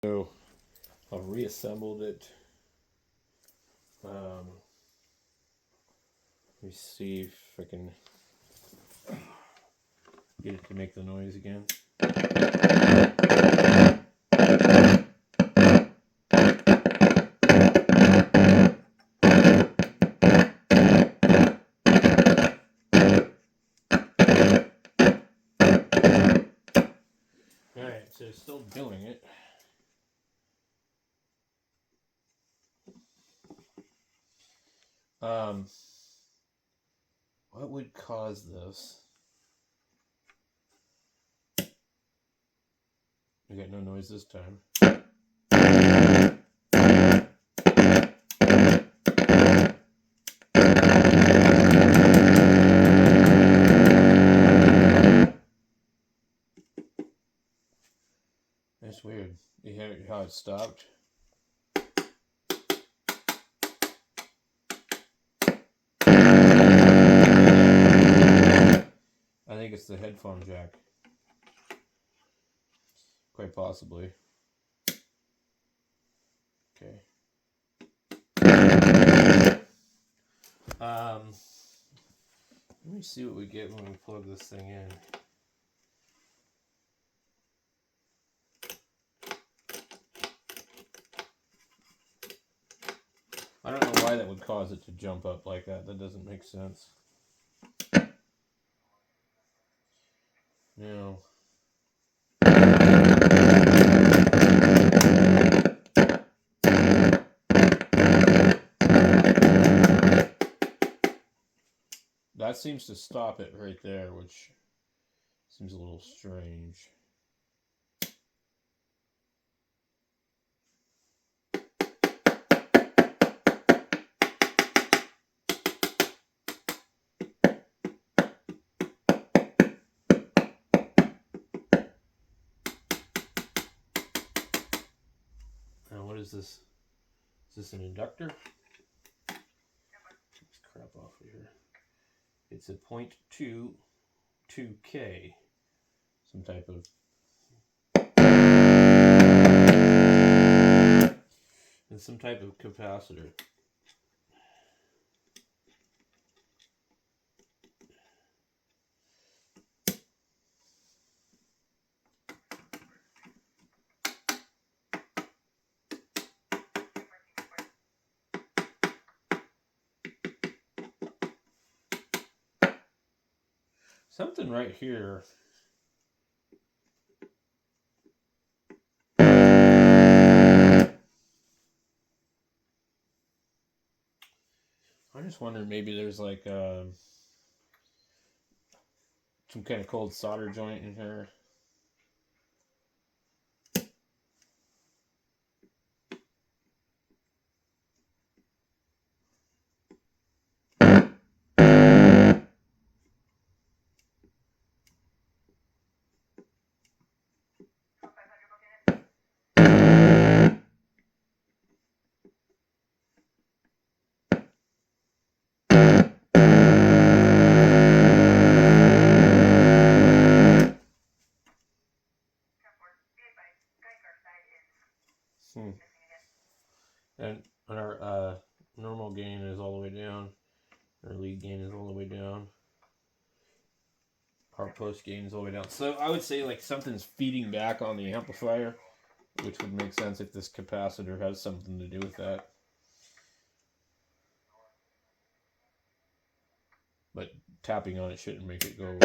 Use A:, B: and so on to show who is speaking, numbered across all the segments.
A: So I've reassembled it. Let me see if I can get it to make the noise again. Alright, so it's still doing it. What would cause this? I got no noise this time. That's weird. You hear how it stopped? I think it's the headphone jack. Quite possibly. Okay. Let me see what we get when we plug this thing in. I don't know why that would cause it to jump up like that. That doesn't make sense. No. That seems to stop it right there, which seems a little strange. Now, what is this? Is this an inductor? Let's crap off of here. It's a 0.22K, some type of capacitor. Something right here. I'm just wondering, maybe there's like some kind of cold solder joint in here. And our normal gain is all the way down. Our lead gain is all the way down. Our post gain is all the way down. So I would say like something's feeding back on the amplifier, which would make sense if this capacitor has something to do with that. But tapping on it shouldn't make it go away.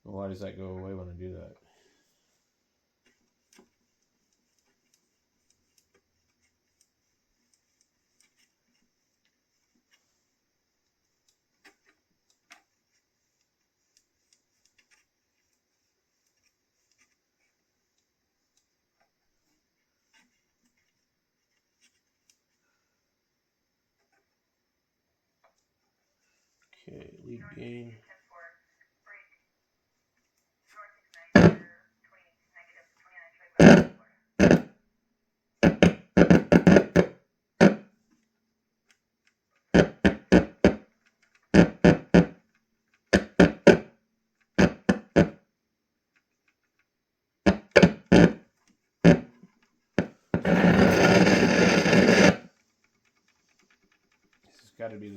A: Why does that go away when I do that? Okay, lead gain.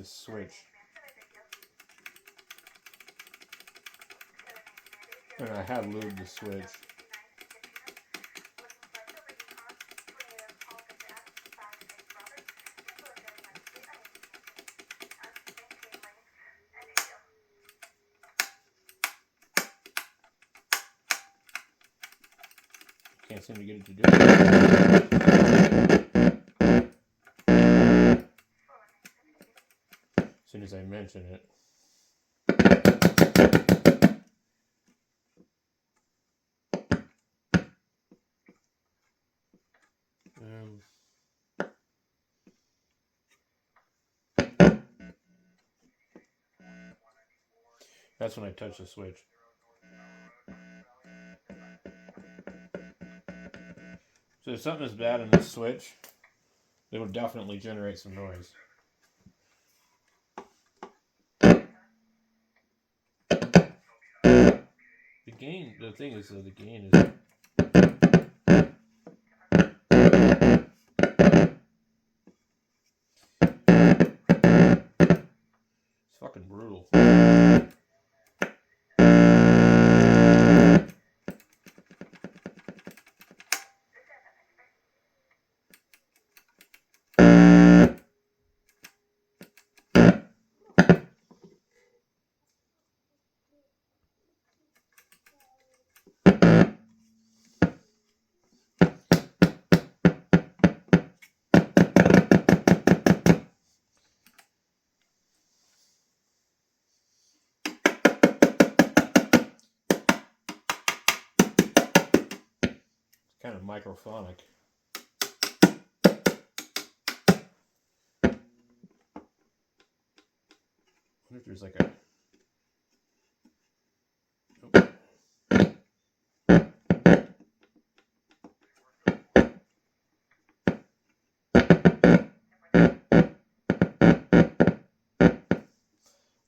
A: this switch. And I have lubed the switch. Can't seem to get it to do it. As soon as I mention it. That's when I touch the switch. So if something is bad in this switch, it will definitely generate some noise. The gain, the thing is, the gain is... It's fucking brutal. Kind of microphonic. I wonder if there's like a... Oh.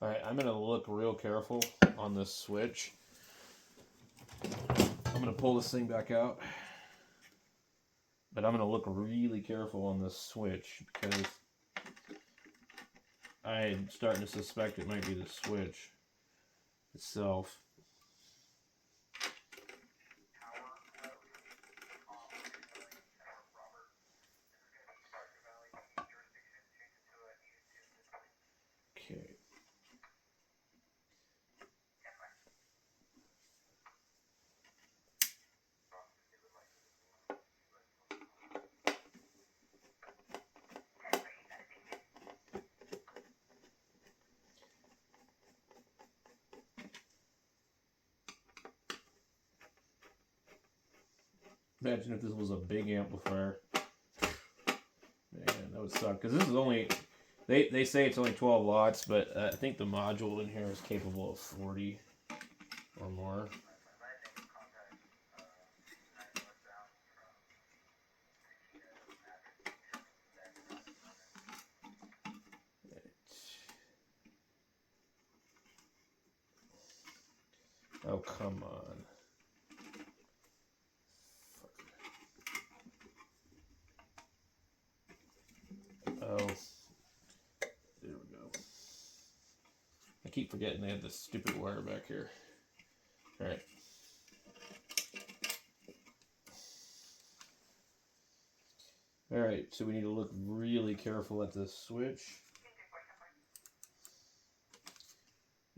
A: Alright, I'm going to look real careful on this switch. I'm going to pull this thing back out. But I'm going to look really careful on this switch because I'm starting to suspect it might be the switch itself. Okay. Imagine if this was a big amplifier. Man, that would suck. Because this is only, they say it's only 12 watts, but I think the module in here is capable of 40 or more. Oh, come on. Oh, there we go. I keep forgetting they had this stupid wire back here. Alright. Alright, so we need to look really careful at this switch.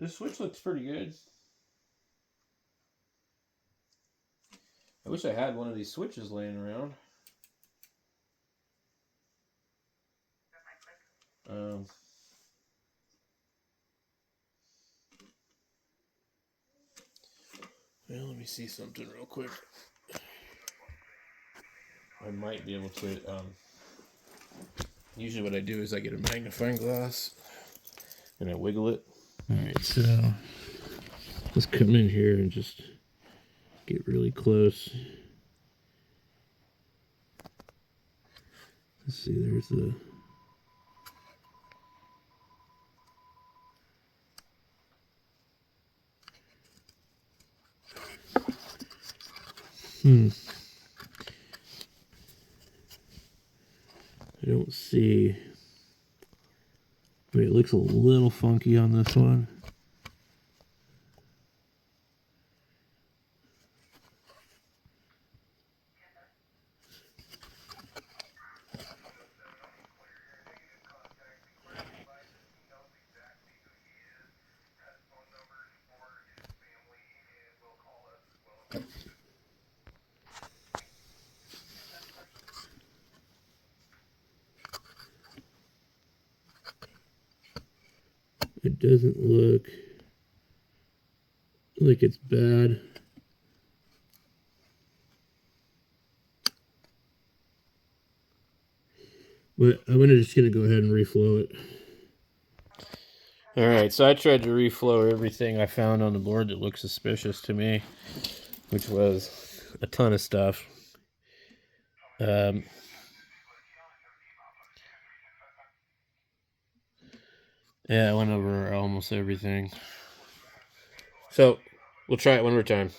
A: This switch looks pretty good. I wish I had one of these switches laying around. Well, let me see something real quick. I might be able to, usually what I do is I get a magnifying glass and I wiggle it. Alright, so let's come in here and just get really close. Let's see, there's the... I don't see... Wait, it looks a little funky on this one. It doesn't look like it's bad. But I'm just going to go ahead and reflow it. Alright, so I tried to reflow everything I found on the board that looked suspicious to me, which was a ton of stuff. Yeah, I went over almost everything. So, we'll try it one more time.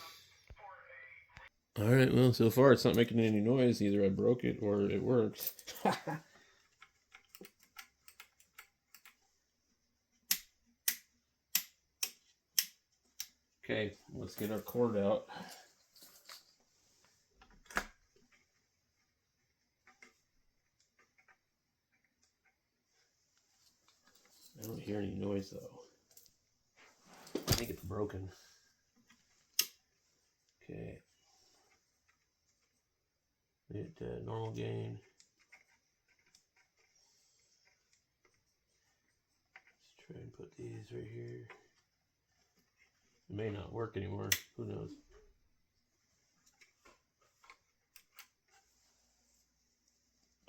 A: Alright, well, so far it's not making any noise. Either I broke it or it works. Okay, let's get our cord out. I don't hear any noise though. I think it's broken. Okay. Hit normal gain. Let's try and put these right here. It may not work anymore. Who knows?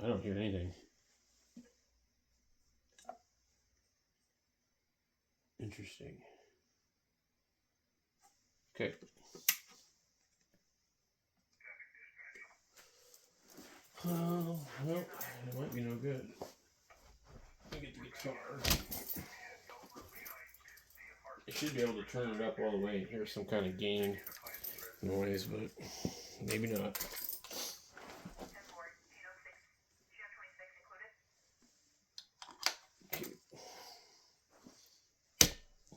A: I don't hear anything. Interesting. Okay. Well, it might be no good. Let me get the guitar. I should be able to turn it up all the way and hear some kind of gain noise, but maybe not. Okay.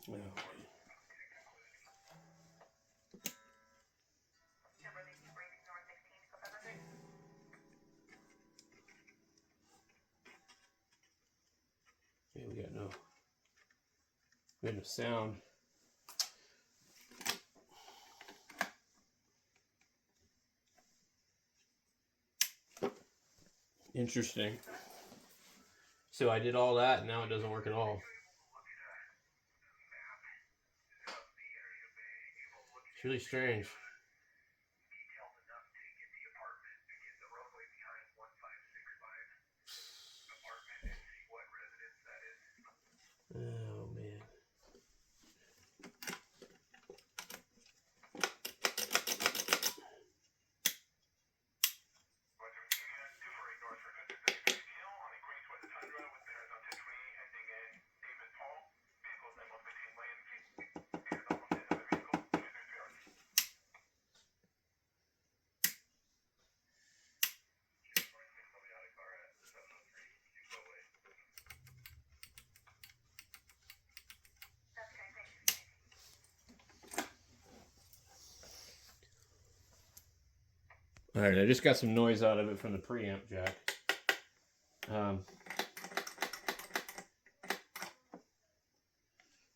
A: Well, yeah, we got no sound. Interesting. So I did all that and now it doesn't work at all. It's really strange. Oh man. All right, I just got some noise out of it from the preamp jack.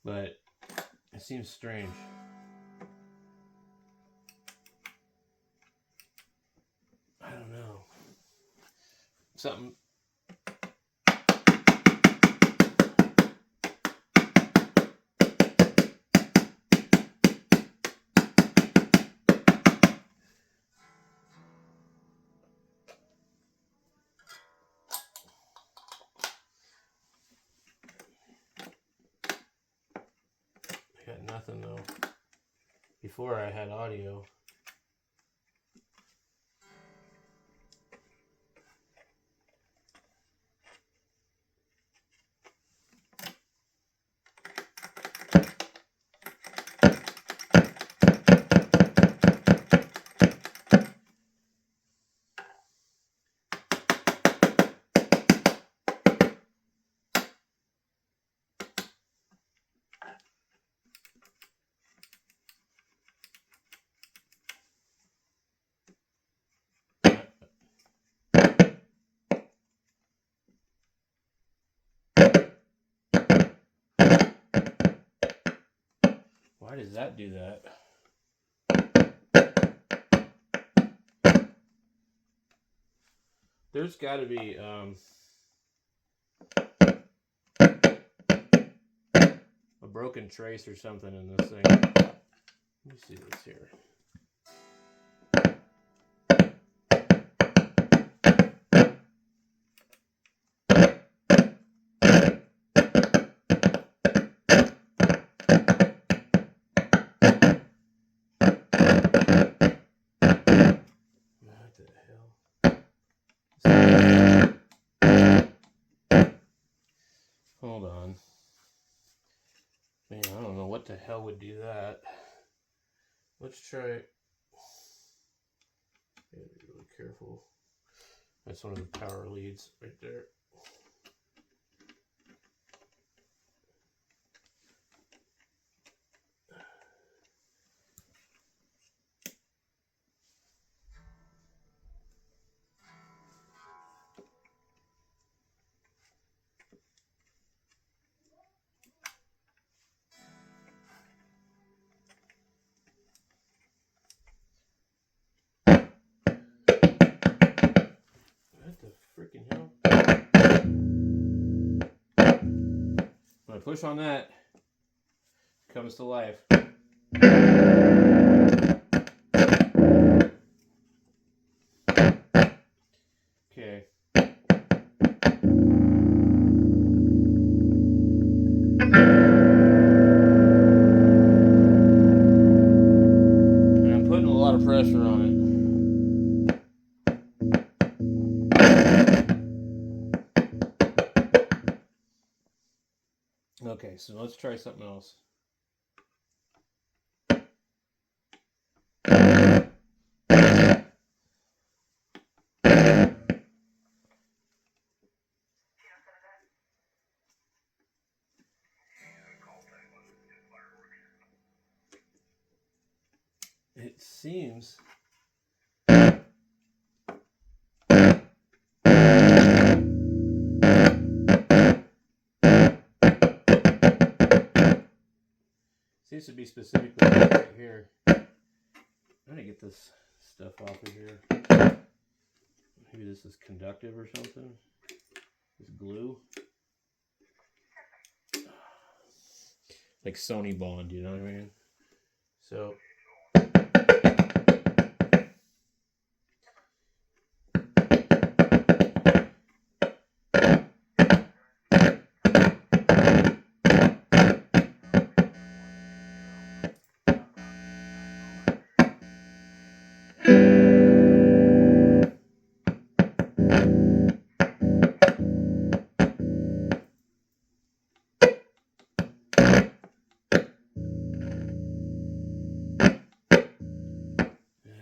A: But it seems strange. I don't know. Something. I got nothing though. Before I had audio. Why does that do that? There's got to be a broken trace or something in this thing. Let me see this here. Hold on. Man, I don't know what the hell would do that. Let's try. Gotta be really careful. That's one of the power leads right there. Freaking hell. When I push on that, it comes to life. Okay. And I'm putting a lot of pressure on it. Okay, so let's try something else. It seems to be specifically right here. I'm gonna get this stuff off of here. Maybe this is conductive or something. This glue. Like Sony Bond, you know what I mean? So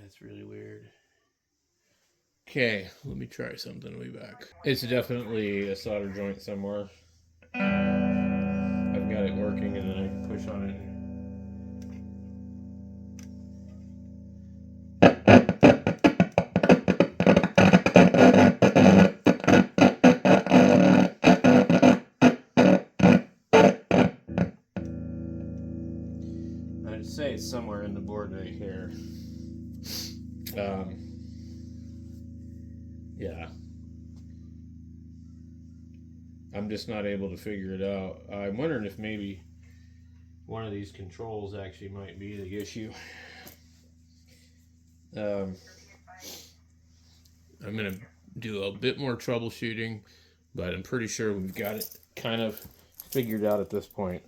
A: that's really weird. Okay, let me try something. I'll be back. It's definitely a solder joint somewhere. I've got it working and then I can push on it. I'd say it's somewhere in the board right here. Yeah. I'm just not able to figure it out. I'm wondering if maybe one of these controls actually might be the issue. I'm going to do a bit more troubleshooting, but I'm pretty sure we've got it kind of figured out at this point.